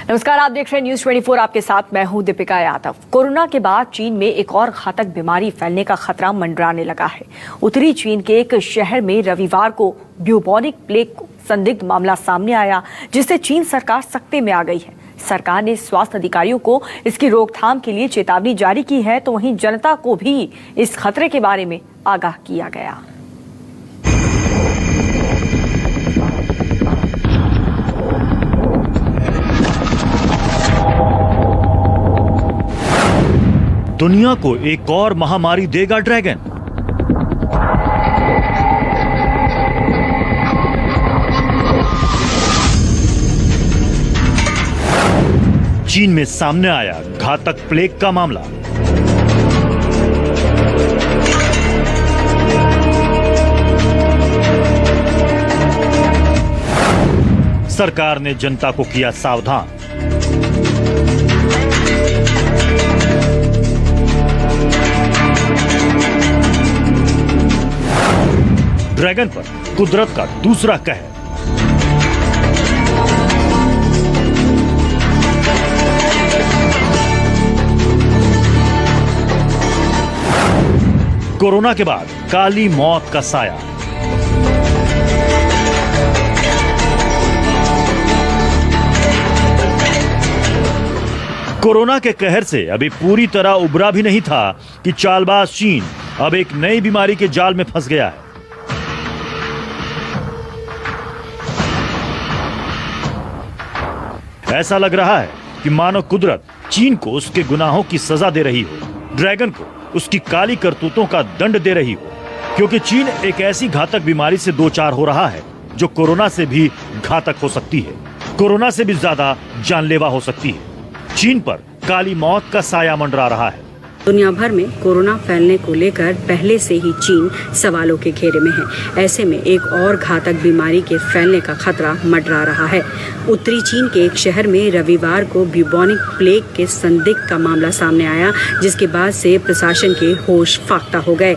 नमस्कार, आप देख रहे हैं न्यूज 24। आपके साथ मैं हूं दीपिका यादव। कोरोना के बाद चीन में एक और घातक बीमारी फैलने का खतरा मंडराने लगा है। उत्तरी चीन के एक शहर में रविवार को ब्यूबोनिक प्लेग को संदिग्ध मामला सामने आया, जिससे चीन सरकार सख्ते में आ गई है। सरकार ने स्वास्थ्य अधिकारियों को इसकी रोकथाम के लिए चेतावनी जारी की है, तो वहीं जनता को भी इस खतरे के बारे में आगाह किया गया। दुनिया को एक और महामारी देगा ड्रैगन। चीन में सामने आया घातक प्लेग का मामला। सरकार ने जनता को किया सावधान। ड्रैगन पर कुदरत का दूसरा कहर। कोरोना के बाद काली मौत का साया। कोरोना के कहर से अभी पूरी तरह उबरा भी नहीं था कि चालबाज चीन अब एक नई बीमारी के जाल में फंस गया है। ऐसा लग रहा है कि मानो कुदरत चीन को उसके गुनाहों की सजा दे रही हो, ड्रैगन को उसकी काली करतूतों का दंड दे रही हो, क्योंकि चीन एक ऐसी घातक बीमारी से दो चार हो रहा है जो कोरोना से भी घातक हो सकती है, कोरोना से भी ज्यादा जानलेवा हो सकती है। चीन पर काली मौत का साया मंडरा रहा है। दुनिया भर में कोरोना फैलने को लेकर पहले से ही चीन सवालों के घेरे में है। ऐसे में एक और घातक बीमारी के फैलने का खतरा मंडरा रहा है। उत्तरी चीन के एक शहर में रविवार को ब्यूबोनिक प्लेग के संदिग्ध का मामला सामने आया, जिसके बाद से प्रशासन के होश फाख्ता हो गए।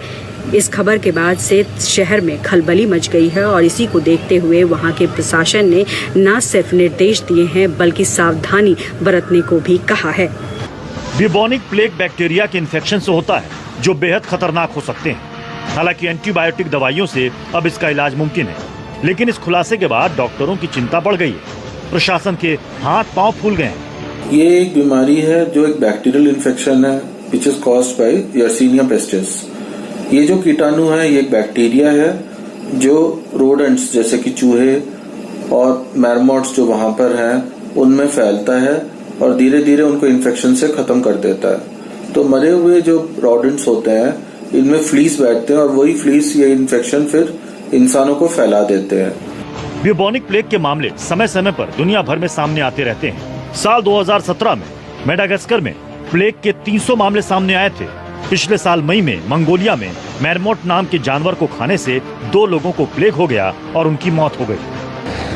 इस खबर के बाद से शहर में खलबली मच गई है और इसी को देखते हुए वहां के प्रशासन ने न सिर्फ निर्देश दिए हैं बल्कि सावधानी बरतने को भी कहा है। ब्यूबोनिक प्लेग बैक्टीरिया के इन्फेक्शन से होता है जो बेहद खतरनाक हो सकते हैं। हालांकि एंटीबायोटिक दवाइयों से अब इसका इलाज मुमकिन है, लेकिन इस खुलासे के बाद डॉक्टरों की चिंता बढ़ गई है। प्रशासन के हाथ पांव फूल गए हैं। ये एक बीमारी है जो एक बैक्टीरियल इन्फेक्शन है which is caused by Yersinia pestis. ये जो कीटाणु है ये एक बैक्टीरिया है जो रोडेंट्स जैसे कि चूहे और मैरमॉट्स जो वहां पर हैं उनमें फैलता है और धीरे धीरे उनको इन्फेक्शन से खत्म कर देता है। तो मरे हुए जो रोडेंट्स होते हैं इनमें फ्लीस बैठते हैं और वही फ्लीस ये इन्फेक्शन फिर इंसानों को फैला देते हैं। ब्यूबोनिक प्लेग के मामले समय समय पर दुनिया भर में सामने आते रहते हैं। साल 2017 में मेडागास्कर में प्लेग के 300 मामले सामने आए थे। पिछले साल मई में मंगोलिया में मैरमॉट नाम के जानवर को खाने से 2 लोगों को प्लेग हो गया और उनकी मौत हो गई।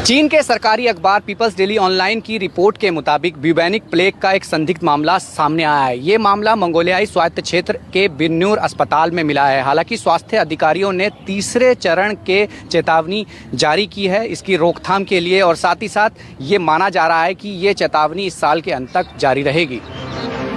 चीन के सरकारी अखबार पीपल्स डेली ऑनलाइन की रिपोर्ट के मुताबिक ब्यूबोनिक प्लेग का एक संदिग्ध मामला सामने आया है। ये मामला मंगोलियाई स्वायत्त क्षेत्र के बिन्नूर अस्पताल में मिला है। हालांकि स्वास्थ्य अधिकारियों ने तीसरे चरण के चेतावनी जारी की है इसकी रोकथाम के लिए, और साथ ही साथ ये माना जा रहा है कि ये चेतावनी इस साल के अंत तक जारी रहेगी।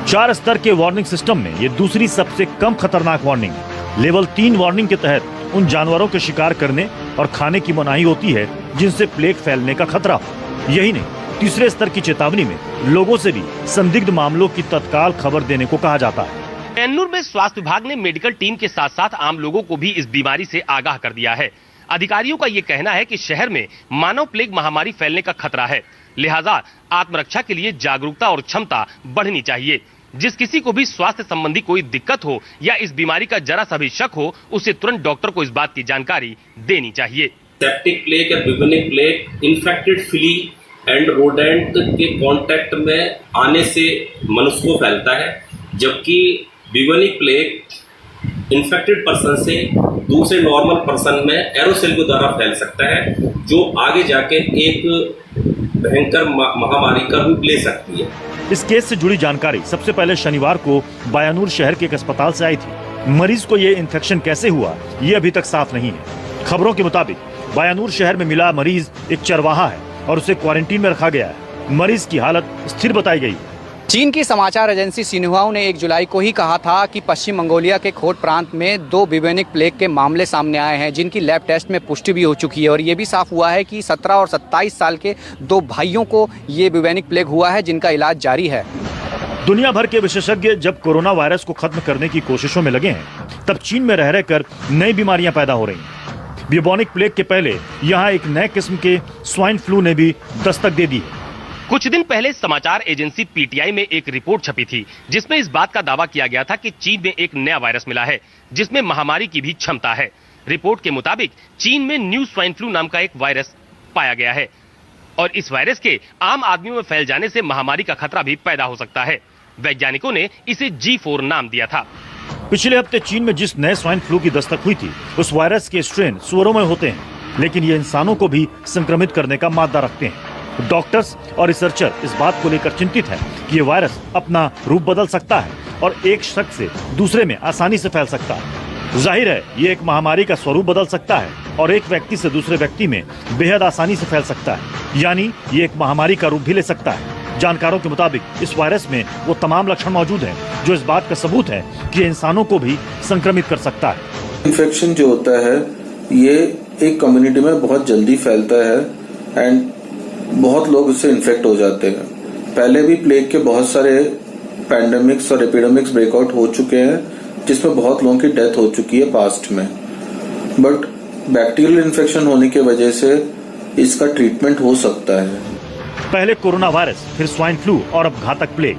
4 स्तर के वार्निंग सिस्टम में ये दूसरी सबसे कम खतरनाक वार्निंग है। लेवल 3 वार्निंग के तहत उन जानवरों के शिकार करने और खाने की मनाही होती है जिनसे प्लेग फैलने का खतरा हो। यही नहीं, तीसरे स्तर की चेतावनी में लोगों से भी संदिग्ध मामलों की तत्काल खबर देने को कहा जाता है। एन्नूर में स्वास्थ्य विभाग ने मेडिकल टीम के साथ साथ आम लोगों को भी इस बीमारी से आगाह कर दिया है। अधिकारियों का ये कहना है कि शहर में मानव प्लेग महामारी फैलने का खतरा है, लिहाजा आत्मरक्षा के लिए जागरूकता और क्षमता बढ़नी चाहिए। जिस किसी को भी स्वास्थ्य संबंधी कोई दिक्कत हो या इस बीमारी का जरा सा भी शक हो, उसे तुरंत डॉक्टर को इस बात की जानकारी देनी चाहिए। सेप्टिक प्लेग या bubonic plague infected flea and rodent के कांटेक्ट में आने से मनुष्य को फैलता है, जबकि ब्यूबोनिक प्लेग इन्फेक्टेड पर्सन से दूसरे नॉर्मल पर्सन में एरोसोल के द्वारा फैल सकता है, जो आगे जाके एक भयंकर महामारी का रूप ले सकती है। इस केस से जुड़ी जानकारी सबसे पहले शनिवार को बायानूर शहर के एक अस्पताल से आई थी। मरीज को ये इन्फेक्शन कैसे हुआ ये अभी तक साफ नहीं है। खबरों के मुताबिक बायानूर शहर में मिला मरीज एक चरवाहा है और उसे क्वारंटीन में रखा गया है। मरीज की हालत स्थिर बताई गई है। चीन की समाचार एजेंसी सिन्हुआ ने 1 जुलाई को ही कहा था कि पश्चिम मंगोलिया के खोट प्रांत में 2 ब्यूबेनिक प्लेग के मामले सामने आए हैं, जिनकी लैब टेस्ट में पुष्टि भी हो चुकी है। और ये भी साफ हुआ है कि 17 और 27 साल के 2 भाइयों को ये ब्यूबेनिक प्लेग हुआ है, जिनका इलाज जारी है। दुनिया भर के विशेषज्ञ जब कोरोना वायरस को खत्म करने की कोशिशों में लगे हैं, तब चीन में रह रहकर नई बीमारियां पैदा हो रही हैं। ब्यूबोनिक प्लेग के पहले यहां एक नए किस्म के स्वाइन फ्लू ने भी दस्तक दे दी है। कुछ दिन पहले समाचार एजेंसी पीटीआई में एक रिपोर्ट छपी थी, जिसमें इस बात का दावा किया गया था कि चीन में एक नया वायरस मिला है, जिसमें महामारी की भी क्षमता है। रिपोर्ट के मुताबिक चीन में न्यू स्वाइन फ्लू नाम का एक वायरस पाया गया है और इस वायरस के आम आदमियों में फैल जाने से महामारी का खतरा भी पैदा हो सकता है। वैज्ञानिकों ने इसे G4 नाम दिया था। पिछले हफ्ते चीन में जिस नए स्वाइन फ्लू की दस्तक हुई थी, उस वायरस के स्ट्रेन सुअरों में होते हैं, लेकिन ये इंसानों को भी संक्रमित करने का मादा रखते हैं। डॉक्टर्स और रिसर्चर इस बात को लेकर चिंतित हैं कि ये वायरस अपना रूप बदल सकता है और एक शख्स से दूसरे में आसानी से फैल सकता है। जाहिर है, ये एक महामारी का स्वरूप बदल सकता है और एक व्यक्ति से दूसरे व्यक्ति में बेहद आसानी से फैल सकता है, यानी ये एक महामारी का रूप भी ले सकता है। जानकारों के मुताबिक इस वायरस में वो तमाम लक्षण मौजूद हैं जो इस बात का सबूत है कि इंसानों को भी संक्रमित कर सकता है। इन्फेक्शन जो होता है ये एक कम्युनिटी में बहुत जल्दी फैलता है एंड बहुत लोग उससे इन्फेक्ट हो जाते हैं। पहले भी प्लेग के बहुत सारे पैंडेमिक्स और एपिडेमिक्स ब्रेकआउट हो चुके हैं, जिसमें बहुत लोगों की डेथ हो चुकी है पास्ट में। बट बैक्टीरियल इन्फेक्शन होने की वजह से इसका ट्रीटमेंट हो सकता है। पहले कोरोना वायरस, फिर स्वाइन फ्लू और अब घातक प्लेग।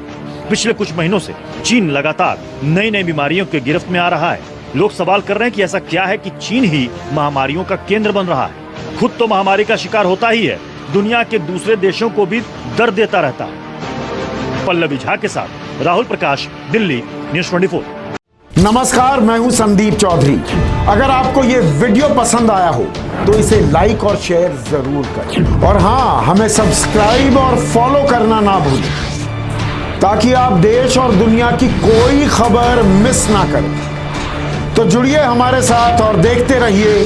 पिछले कुछ महीनों से चीन लगातार नई नई बीमारियों के गिरफ्त में आ रहा है। लोग सवाल कर रहे हैं कि ऐसा क्या है कि चीन ही महामारियों का केंद्र बन रहा है। खुद तो महामारी का शिकार होता ही है, दुनिया के दूसरे देशों को भी दर्द देता रहता है। पल्लवी झा के साथ राहुल प्रकाश, दिल्ली, न्यूज़ 24। नमस्कार, मैं हूं संदीप चौधरी। अगर आपको ये वीडियो पसंद आया हो तो इसे लाइक और शेयर जरूर करें और हाँ, हमें सब्सक्राइब और फॉलो करना ना भूलें, ताकि आप देश और दुनिया की कोई खबर मिस ना करें। तो जुड़िए हमारे साथ और देखते रहिए